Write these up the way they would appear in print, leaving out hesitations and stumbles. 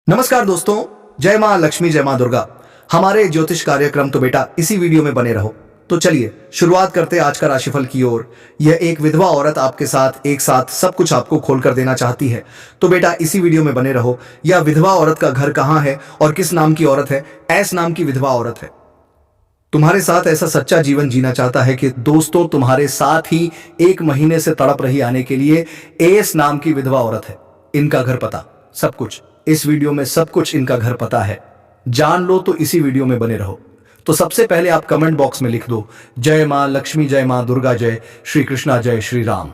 नमस्कार दोस्तों, जय मां लक्ष्मी, जय मां दुर्गा। हमारे ज्योतिष कार्यक्रम तो बेटा इसी वीडियो में बने रहो। तो चलिए शुरुआत करते आज का राशिफल की ओर। यह एक विधवा औरत आपके साथ एक साथ सब कुछ आपको खोल कर देना चाहती है, तो बेटा इसी वीडियो में बने रहो। यह विधवा औरत का घर कहां है और किस नाम की औरत है? एस नाम की विधवा औरत है। तुम्हारे साथ ऐसा सच्चा जीवन जीना चाहता है कि दोस्तों तुम्हारे साथ ही 1 महीने से तड़प रही आने के लिए एस नाम की विधवा औरत है। इनका घर पता सब कुछ इस वीडियो में, सब कुछ इनका घर पता है। जान लो तो इसी वीडियो में बने रहो। तो सबसे पहले आप कमेंट बॉक्स में लिख दो जय मां लक्ष्मी, जय मां दुर्गा, जय श्री कृष्णा, जय श्री राम।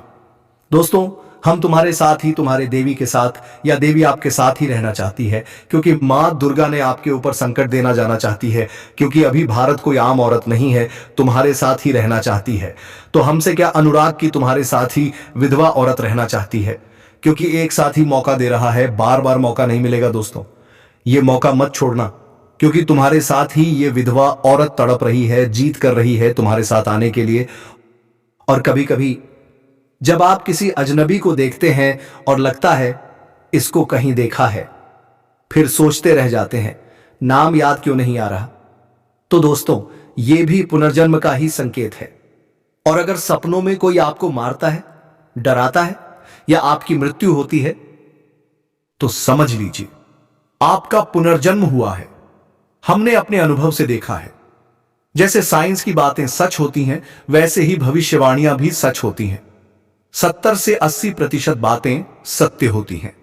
दोस्तों हम तुम्हारे साथ ही, तुम्हारे देवी के साथ, या देवी आपके साथ ही रहना चाहती है, क्योंकि मां दुर्गा ने आपके ऊपर संकट देना जाना चाहती है, क्योंकि अभी भारत कोई आम औरत नहीं है, तुम्हारे साथ ही रहना चाहती है। तो हमसे क्या अनुराग की तुम्हारे साथ ही विधवा औरत रहना चाहती है, क्योंकि एक साथ ही मौका दे रहा है। बार बार मौका नहीं मिलेगा दोस्तों, ये मौका मत छोड़ना, क्योंकि तुम्हारे साथ ही ये विधवा औरत तड़प रही है, जीत कर रही है तुम्हारे साथ आने के लिए। और कभी कभी जब आप किसी अजनबी को देखते हैं और लगता है इसको कहीं देखा है, फिर सोचते रह जाते हैं नाम याद क्यों नहीं आ रहा। तो दोस्तों ये भी पुनर्जन्म का ही संकेत है। और अगर सपनों में कोई आपको मारता है, डराता है, या आपकी मृत्यु होती है, तो समझ लीजिए आपका पुनर्जन्म हुआ है। हमने अपने अनुभव से देखा है, जैसे साइंस की बातें सच होती हैं, वैसे ही भविष्यवाणियां भी सच होती हैं। 70 से 80% बातें सत्य होती हैं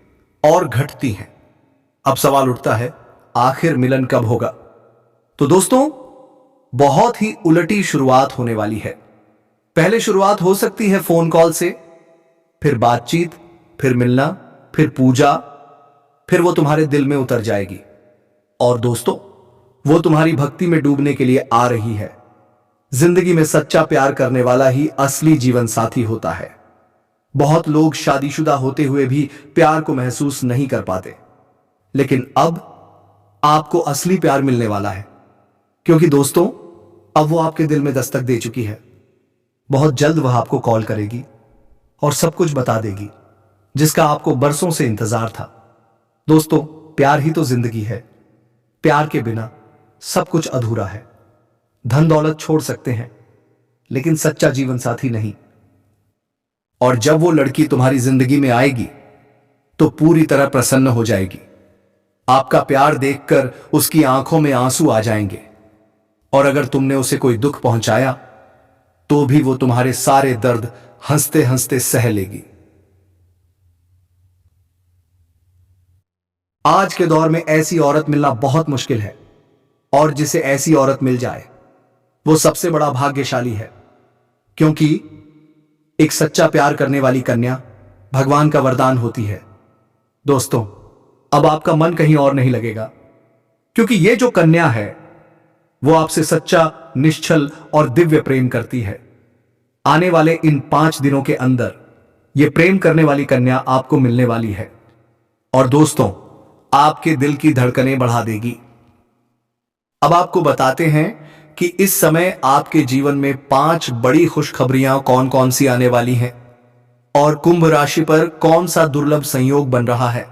और घटती हैं। अब सवाल उठता है आखिर मिलन कब होगा? तो दोस्तों बहुत ही उलटी शुरुआत होने वाली है। पहले शुरुआत हो सकती है फोन कॉल से, फिर बातचीत, फिर मिलना, फिर पूजा, फिर वो तुम्हारे दिल में उतर जाएगी। और दोस्तों वो तुम्हारी भक्ति में डूबने के लिए आ रही है। जिंदगी में सच्चा प्यार करने वाला ही असली जीवन साथी होता है। बहुत लोग शादीशुदा होते हुए भी प्यार को महसूस नहीं कर पाते, लेकिन अब आपको असली प्यार मिलने वाला है, क्योंकि दोस्तों अब वो आपके दिल में दस्तक दे चुकी है। बहुत जल्द वह आपको कॉल करेगी और सब कुछ बता देगी, जिसका आपको बरसों से इंतजार था। दोस्तों प्यार ही तो जिंदगी है। प्यार के बिना सब कुछ अधूरा है। धन दौलत छोड़ सकते हैं, लेकिन सच्चा जीवन साथी नहीं। और जब वो लड़की तुम्हारी जिंदगी में आएगी तो पूरी तरह प्रसन्न हो जाएगी। आपका प्यार देखकर उसकी आंखों में आंसू आ जाएंगे। और अगर तुमने उसे कोई दुख पहुंचाया तो भी वो तुम्हारे सारे दर्द हंसते हंसते सह लेगी। आज के दौर में ऐसी औरत मिलना बहुत मुश्किल है, और जिसे ऐसी औरत मिल जाए वो सबसे बड़ा भाग्यशाली है, क्योंकि एक सच्चा प्यार करने वाली कन्या भगवान का वरदान होती है। दोस्तों अब आपका मन कहीं और नहीं लगेगा, क्योंकि ये जो कन्या है वो आपसे सच्चा, निश्चल और दिव्य प्रेम करती है। आने वाले इन 5 दिनों के अंदर ये प्रेम करने वाली कन्या आपको मिलने वाली है, और दोस्तों आपके दिल की धड़कनें बढ़ा देगी। अब आपको बताते हैं कि इस समय आपके जीवन में 5 बड़ी खुशखबरियां कौन कौन सी आने वाली हैं, और कुंभ राशि पर कौन सा दुर्लभ संयोग बन रहा है।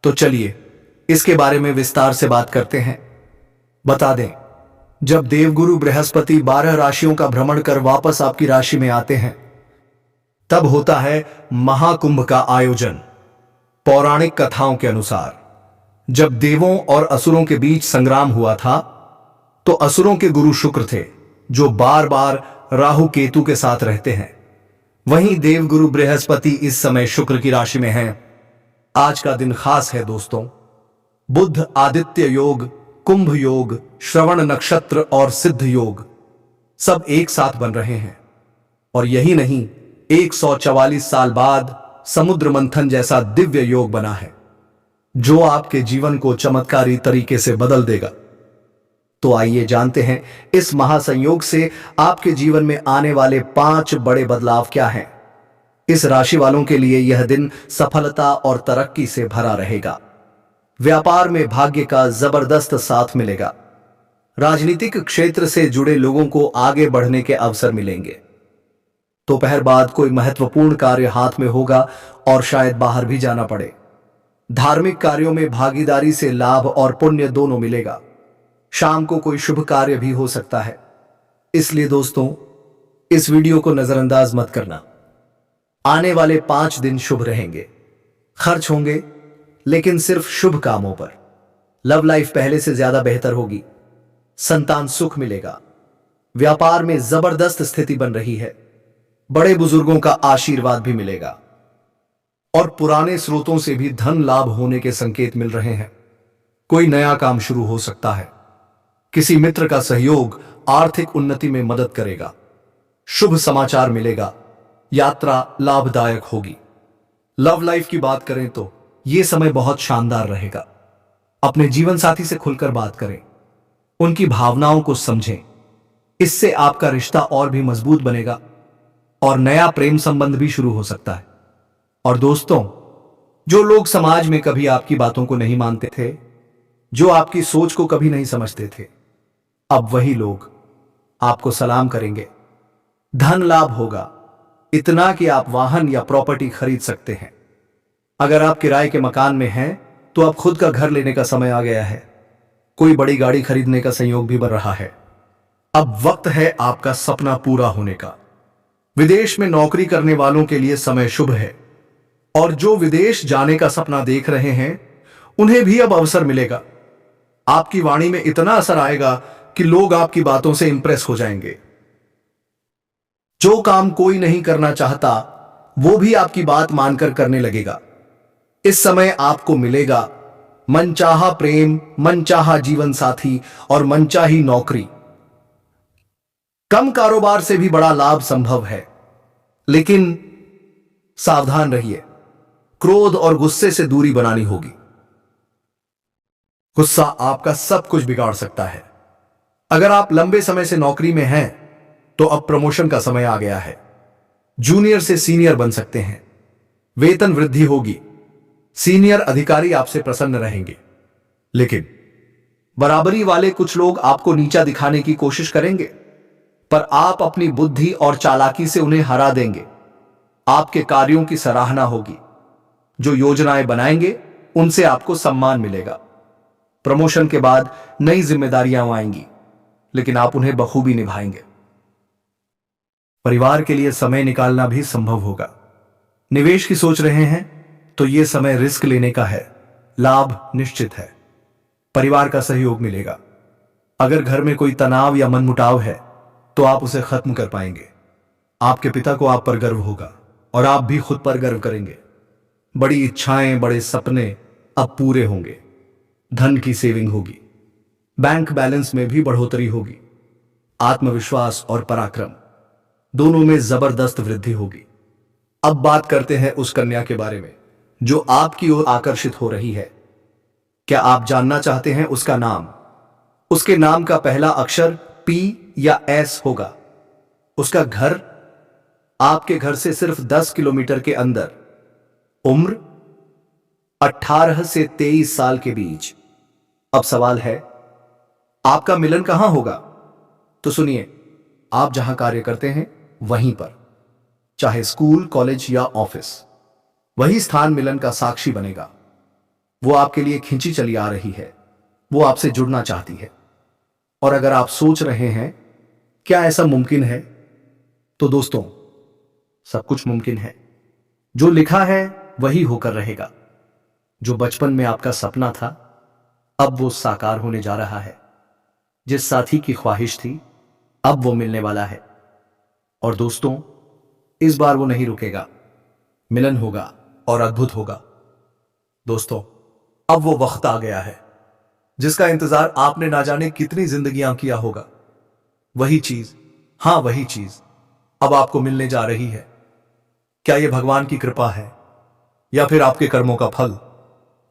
तो चलिए इसके बारे में विस्तार से बात करते हैं। बता दें, जब देवगुरु बृहस्पति 12 राशियों का भ्रमण कर वापस आपकी राशि में आते हैं, तब होता है महाकुंभ का आयोजन। पौराणिक कथाओं के अनुसार जब देवों और असुरों के बीच संग्राम हुआ था, तो असुरों के गुरु शुक्र थे, जो बार बार राहु केतु के साथ रहते हैं। वहीं देवगुरु बृहस्पति इस समय शुक्र की राशि में हैं। आज का दिन खास है दोस्तों। बुध आदित्य योग, कुंभ योग, श्रवण नक्षत्र और सिद्ध योग सब एक साथ बन रहे हैं। और यही नहीं, 144 साल बाद समुद्र मंथन जैसा दिव्य योग बना है, जो आपके जीवन को चमत्कारी तरीके से बदल देगा। तो आइए जानते हैं इस महासंयोग से आपके जीवन में आने वाले 5 बड़े बदलाव क्या हैं। इस राशि वालों के लिए यह दिन सफलता और तरक्की से भरा रहेगा। व्यापार में भाग्य का जबरदस्त साथ मिलेगा। राजनीतिक क्षेत्र से जुड़े लोगों को आगे बढ़ने के अवसर मिलेंगे। दोपहर बाद कोई महत्वपूर्ण कार्य हाथ में होगा और शायद बाहर भी जाना पड़े। धार्मिक कार्यों में भागीदारी से लाभ और पुण्य दोनों मिलेगा। शाम को कोई शुभ कार्य भी हो सकता है, इसलिए दोस्तों इस वीडियो को नजरअंदाज मत करना। आने वाले 5 दिन शुभ रहेंगे। खर्च होंगे लेकिन सिर्फ शुभ कामों पर। लव लाइफ पहले से ज्यादा बेहतर होगी। संतान सुख मिलेगा। व्यापार में जबरदस्त स्थिति बन रही है। बड़े बुजुर्गों का आशीर्वाद भी मिलेगा और पुराने स्रोतों से भी धन लाभ होने के संकेत मिल रहे हैं। कोई नया काम शुरू हो सकता है। किसी मित्र का सहयोग आर्थिक उन्नति में मदद करेगा। शुभ समाचार मिलेगा। यात्रा लाभदायक होगी। लव लाइफ की बात करें तो यह समय बहुत शानदार रहेगा। अपने जीवन साथी से खुलकर बात करें, उनकी भावनाओं को समझें। इससे आपका रिश्ता और भी मजबूत बनेगा और नया प्रेम संबंध भी शुरू हो सकता है। और दोस्तों, जो लोग समाज में कभी आपकी बातों को नहीं मानते थे, जो आपकी सोच को कभी नहीं समझते थे, अब वही लोग आपको सलाम करेंगे। धन लाभ होगा, इतना कि आप वाहन या प्रॉपर्टी खरीद सकते हैं। अगर आप किराए के मकान में हैं तो अब खुद का घर लेने का समय आ गया है। कोई बड़ी गाड़ी खरीदने का संयोग भी बन रहा है। अब वक्त है आपका सपना पूरा होने का। विदेश में नौकरी करने वालों के लिए समय शुभ है और जो विदेश जाने का सपना देख रहे हैं उन्हें भी अब अवसर मिलेगा। आपकी वाणी में इतना असर आएगा कि लोग आपकी बातों से इंप्रेस हो जाएंगे। जो काम कोई नहीं करना चाहता वो भी आपकी बात मानकर करने लगेगा। इस समय आपको मिलेगा मनचाहा प्रेम, मनचाहा जीवन साथी और मनचाही नौकरी। कम कारोबार से भी बड़ा लाभ संभव है, लेकिन सावधान रहिए। क्रोध और गुस्से से दूरी बनानी होगी। गुस्सा आपका सब कुछ बिगाड़ सकता है। अगर आप लंबे समय से नौकरी में हैं तो अब प्रमोशन का समय आ गया है। जूनियर से सीनियर बन सकते हैं। वेतन वृद्धि होगी। सीनियर अधिकारी आपसे प्रसन्न रहेंगे, लेकिन बराबरी वाले कुछ लोग आपको नीचा दिखाने की कोशिश करेंगे, पर आप अपनी बुद्धि और चालाकी से उन्हें हरा देंगे। आपके कार्यों की सराहना होगी। जो योजनाएं बनाएंगे उनसे आपको सम्मान मिलेगा। प्रमोशन के बाद नई जिम्मेदारियां आएंगी, लेकिन आप उन्हें बखूबी निभाएंगे। परिवार के लिए समय निकालना भी संभव होगा। निवेश की सोच रहे हैं तो यह समय रिस्क लेने का है। लाभ निश्चित है। परिवार का सहयोग मिलेगा। अगर घर में कोई तनाव या मनमुटाव है तो आप उसे खत्म कर पाएंगे। आपके पिता को आप पर गर्व होगा और आप भी खुद पर गर्व करेंगे। बड़ी इच्छाएं, बड़े सपने अब पूरे होंगे। धन की सेविंग होगी। बैंक बैलेंस में भी बढ़ोतरी होगी। आत्मविश्वास और पराक्रम दोनों में जबरदस्त वृद्धि होगी। अब बात करते हैं उस कन्या के बारे में जो आपकी ओर आकर्षित हो रही है। क्या आप जानना चाहते हैं उसका नाम? उसके नाम का पहला अक्षर P या S होगा। उसका घर आपके घर से सिर्फ 10 किलोमीटर के अंदर। उम्र 18 से 23 साल के बीच। अब सवाल है, आपका मिलन कहां होगा? तो सुनिए, आप जहां कार्य करते हैं वहीं पर, चाहे स्कूल, कॉलेज या ऑफिस, वही स्थान मिलन का साक्षी बनेगा। वो आपके लिए खींची चली आ रही है। वो आपसे जुड़ना चाहती है। और अगर आप सोच रहे हैं क्या ऐसा मुमकिन है, तो दोस्तों सब कुछ मुमकिन है। जो लिखा है वही होकर रहेगा। जो बचपन में आपका सपना था अब वो साकार होने जा रहा है। जिस साथी की ख्वाहिश थी अब वो मिलने वाला है। और दोस्तों, इस बार वो नहीं रुकेगा। मिलन होगा और अद्भुत होगा। दोस्तों, अब वो वक्त आ गया है जिसका इंतजार आपने ना जाने कितनी जिंदगियां किया होगा। वही चीज, हां वही चीज अब आपको मिलने जा रही है। क्या यह भगवान की कृपा है या फिर आपके कर्मों का फल?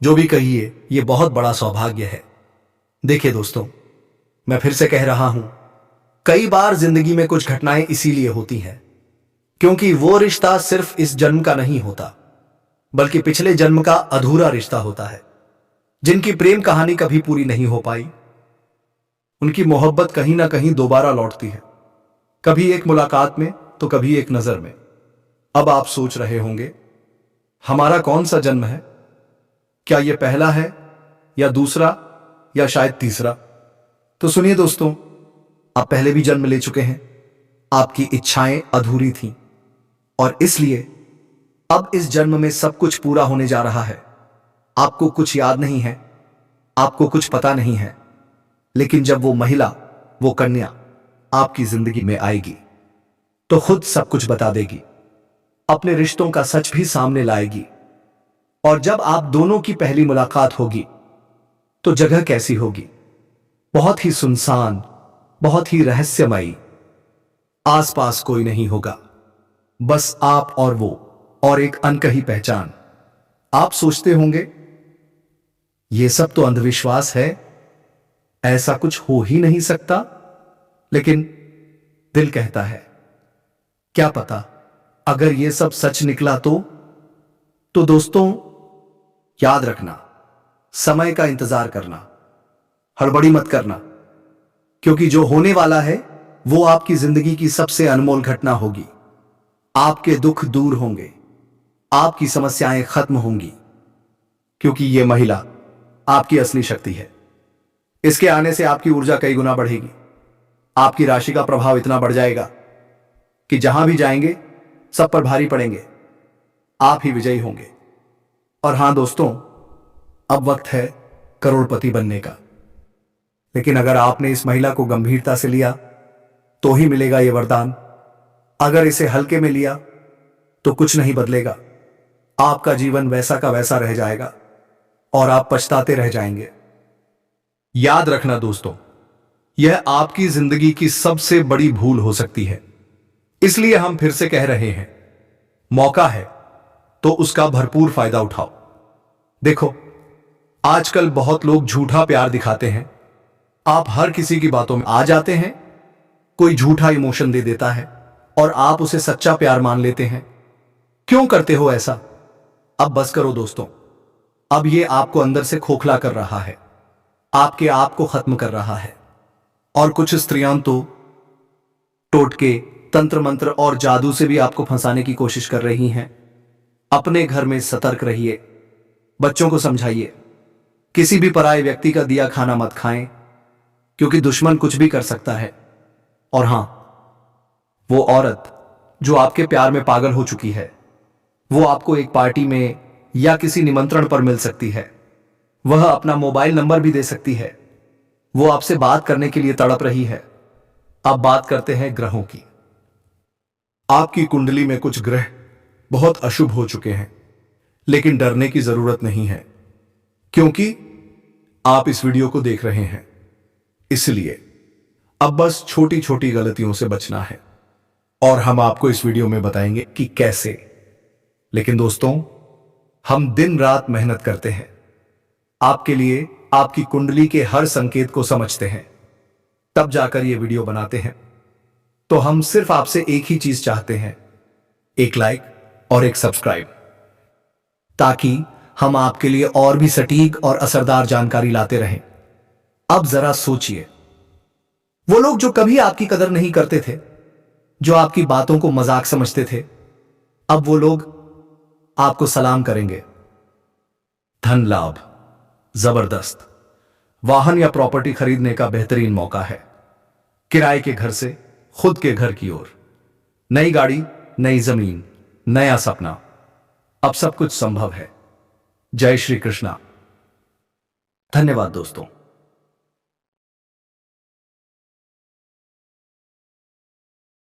जो भी कहिए, यह बहुत बड़ा सौभाग्य है। देखिए दोस्तों, मैं फिर से कह रहा हूं, कई बार जिंदगी में कुछ घटनाएं इसीलिए होती हैं क्योंकि वो रिश्ता सिर्फ इस जन्म का नहीं होता, बल्कि पिछले जन्म का अधूरा रिश्ता होता है। जिनकी प्रेम कहानी कभी पूरी नहीं हो पाई, उनकी मोहब्बत कहीं ना कहीं दोबारा लौटती है। कभी एक मुलाकात में तो कभी एक नजर में। अब आप सोच रहे होंगे, हमारा कौन सा जन्म है? क्या यह पहला है या दूसरा या शायद तीसरा? तो सुनिए दोस्तों, आप पहले भी जन्म ले चुके हैं। आपकी इच्छाएं अधूरी थीं और इसलिए अब इस जन्म में सब कुछ पूरा होने जा रहा है। आपको कुछ याद नहीं है, आपको कुछ पता नहीं है, लेकिन जब वो महिला, वो कन्या आपकी जिंदगी में आएगी तो खुद सब कुछ बता देगी, अपने रिश्तों का सच भी सामने लाएगी। और जब आप दोनों की पहली मुलाकात होगी तो जगह कैसी होगी? बहुत ही सुनसान, बहुत ही रहस्यमयी। आसपास कोई नहीं होगा, बस आप और वो, और एक अनकही पहचान। आप सोचते होंगे ये सब तो अंधविश्वास है, ऐसा कुछ हो ही नहीं सकता। लेकिन दिल कहता है, क्या पता अगर ये सब सच निकला तो दोस्तों, याद रखना, समय का इंतजार करना, हड़बड़ी मत करना, क्योंकि जो होने वाला है वो आपकी जिंदगी की सबसे अनमोल घटना होगी। आपके दुख दूर होंगे, आपकी समस्याएं खत्म होंगी, क्योंकि ये महिला आपकी असली शक्ति है। इसके आने से आपकी ऊर्जा कई गुना बढ़ेगी। आपकी राशि का प्रभाव इतना बढ़ जाएगा कि जहां भी जाएंगे सब पर भारी पड़ेंगे। आप ही विजयी होंगे। और हां दोस्तों, अब वक्त है करोड़पति बनने का। लेकिन अगर आपने इस महिला को गंभीरता से लिया तो ही मिलेगा यह वरदान। अगर इसे हल्के में लिया तो कुछ नहीं बदलेगा। आपका जीवन वैसा का वैसा रह जाएगा और आप पछताते रह जाएंगे। याद रखना दोस्तों, यह आपकी जिंदगी की सबसे बड़ी भूल हो सकती है। इसलिए हम फिर से कह रहे हैं, मौका है तो उसका भरपूर फायदा उठाओ। देखो, आजकल बहुत लोग झूठा प्यार दिखाते हैं। आप हर किसी की बातों में आ जाते हैं, कोई झूठा इमोशन दे देता है और आप उसे सच्चा प्यार मान लेते हैं। क्यों करते हो ऐसा? अब बस करो दोस्तों। अब यह आपको अंदर से खोखला कर रहा है, आपके आप को खत्म कर रहा है। और कुछ स्त्रियां तो टोटके, तंत्र मंत्र और जादू से भी आपको फंसाने की कोशिश कर रही हैं। अपने घर में सतर्क रहिए, बच्चों को समझाइए, किसी भी पराये व्यक्ति का दिया खाना मत खाएं, क्योंकि दुश्मन कुछ भी कर सकता है। और हां, वो औरत जो आपके प्यार में पागल हो चुकी है, वो आपको एक पार्टी में या किसी निमंत्रण पर मिल सकती है। वह अपना मोबाइल नंबर भी दे सकती है। वो आपसे बात करने के लिए तड़प रही है। अब बात करते हैं ग्रहों की। आपकी कुंडली में कुछ ग्रह बहुत अशुभ हो चुके हैं, लेकिन डरने की जरूरत नहीं है, क्योंकि आप इस वीडियो को देख रहे हैं। इसलिए अब बस छोटी छोटी गलतियों से बचना है और हम आपको इस वीडियो में बताएंगे कि कैसे। लेकिन दोस्तों, हम दिन रात मेहनत करते हैं आपके लिए, आपकी कुंडली के हर संकेत को समझते हैं, तब जाकर यह वीडियो बनाते हैं। तो हम सिर्फ आपसे एक ही चीज चाहते हैं, एक लाइक और एक सब्सक्राइब, ताकि हम आपके लिए और भी सटीक और असरदार जानकारी लाते रहें। अब जरा सोचिए, वो लोग जो कभी आपकी कदर नहीं करते थे, जो आपकी बातों को मजाक समझते थे, अब वो लोग आपको सलाम करेंगे। धन लाभ जबरदस्त, वाहन या प्रॉपर्टी खरीदने का बेहतरीन मौका है, किराए के घर से खुद के घर की ओर, नई गाड़ी, नई जमीन, नया सपना, अब सब कुछ संभव है। जय श्री कृष्णा। धन्यवाद दोस्तों।